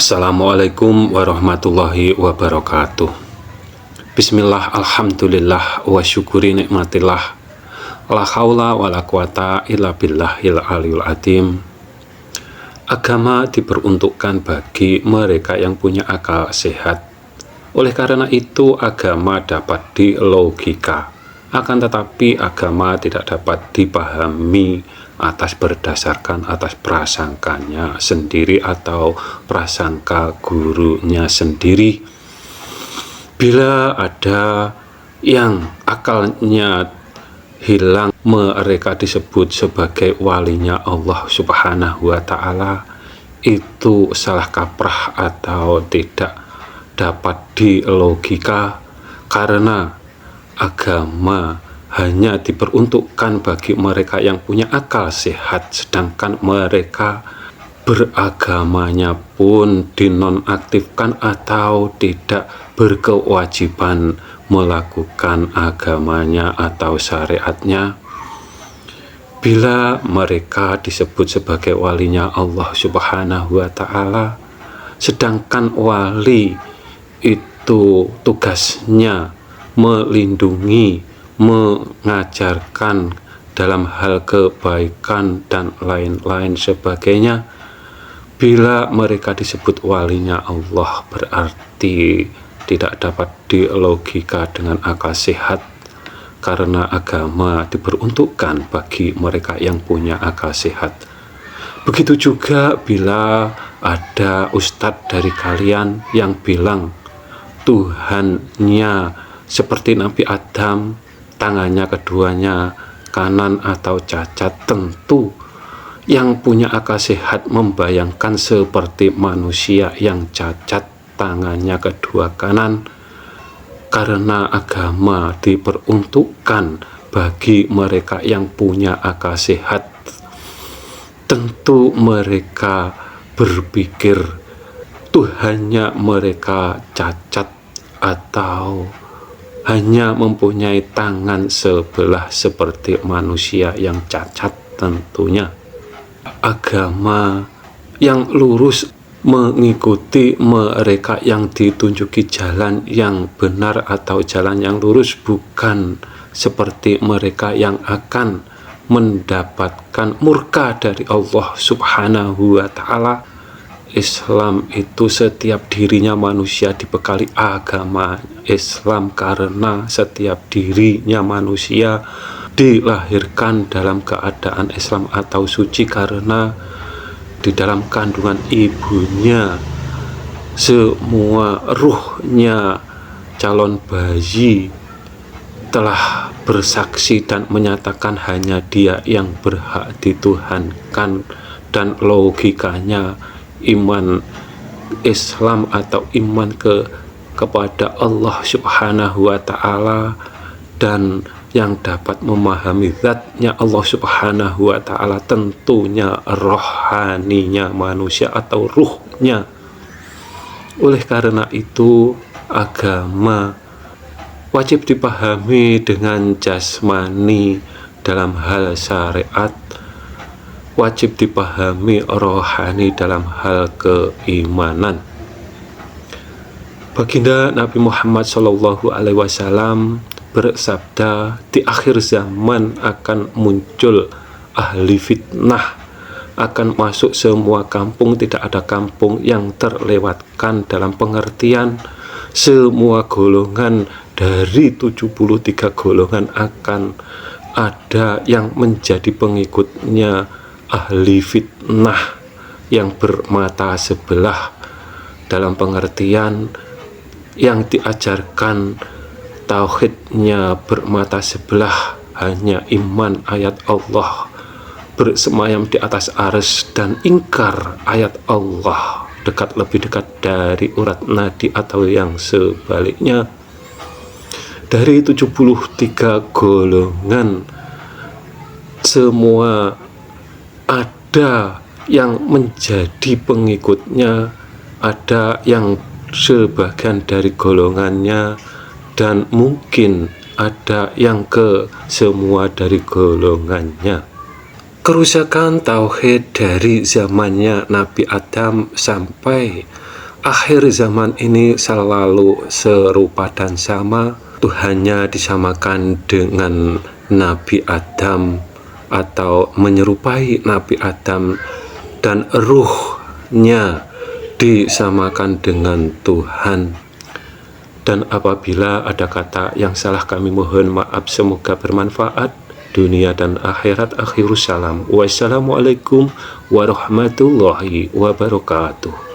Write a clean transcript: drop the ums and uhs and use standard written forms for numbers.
Assalamualaikum warahmatullahi wabarakatuh. Bismillah, alhamdulillah, wa syukuri nikmatillah. La haula wa la quwata illa billahil aliyul azim. Agama diperuntukkan bagi mereka yang punya akal sehat. Oleh karena itu, agama dapat dilogika. Akan tetapi, agama tidak dapat dipahami berdasarkan atas prasangkanya sendiri atau prasangka gurunya sendiri. Bila ada yang akalnya hilang, mereka disebut sebagai walinya Allah Subhanahu wa Ta'ala. Itu salah kaprah atau tidak dapat dilogika, karena agama hanya diperuntukkan bagi mereka yang punya akal sehat, sedangkan mereka beragamanya pun dinonaktifkan atau tidak berkewajiban melakukan agamanya atau syariatnya. Bila mereka disebut sebagai walinya Allah Subhanahu wa Ta'ala, sedangkan wali itu tugasnya melindungi, mengajarkan dalam hal kebaikan dan lain-lain sebagainya. Bila mereka disebut walinya Allah, berarti tidak dapat dilogika dengan akal sehat, karena agama diperuntukkan bagi mereka yang punya akal sehat. Begitu juga bila ada ustadz dari kalian yang bilang Tuhannya seperti Nabi Adam, tangannya keduanya kanan atau cacat, tentu yang punya akal sehat membayangkan seperti manusia yang cacat, tangannya kedua kanan, karena agama diperuntukkan bagi mereka yang punya akal sehat. Tentu mereka berpikir Tuhannya mereka cacat atau hanya mempunyai tangan sebelah seperti manusia yang cacat. Tentunya agama yang lurus mengikuti mereka yang ditunjuki jalan yang benar atau jalan yang lurus, bukan seperti mereka yang akan mendapatkan murka dari Allah Subhanahu wa Ta'ala. Islam itu setiap dirinya manusia dibekali agama Islam, karena setiap dirinya manusia dilahirkan dalam keadaan Islam atau suci, karena di dalam kandungan ibunya semua ruhnya calon bayi telah bersaksi dan menyatakan hanya Dia yang berhak dituhankan, dan logikanya iman Islam atau iman kepada Allah Subhanahu wa Ta'ala, dan yang dapat memahami zatnya Allah Subhanahu wa Ta'ala tentunya rohaninya manusia atau ruhnya. Oleh karena itu, agama wajib dipahami dengan jasmani dalam hal syariat, wajib dipahami rohani dalam hal keimanan. Baginda Nabi Muhammad SAW bersabda, di akhir zaman akan muncul ahli fitnah, akan masuk semua kampung, tidak ada kampung yang terlewatkan, dalam pengertian semua golongan dari 73 golongan akan ada yang menjadi pengikutnya ahli fitnah yang bermata sebelah, dalam pengertian yang diajarkan tauhidnya bermata sebelah, hanya iman ayat Allah bersemayam di atas arsy dan ingkar ayat Allah, dekat lebih dekat dari urat nadi atau yang sebaliknya. Dari 73 golongan semua ada yang menjadi pengikutnya, ada yang sebagian dari golongannya, dan mungkin ada yang ke semua dari golongannya. Kerusakan tauhid dari zamannya Nabi Adam sampai akhir zaman ini selalu serupa dan sama, Tuhannya disamakan dengan Nabi Adam atau menyerupai Nabi Adam, dan ruhnya disamakan dengan Tuhan. Dan apabila ada kata yang salah, kami mohon maaf. Semoga bermanfaat dunia dan akhirat. Akhirus salam. Wassalamualaikum warahmatullahi wabarakatuh.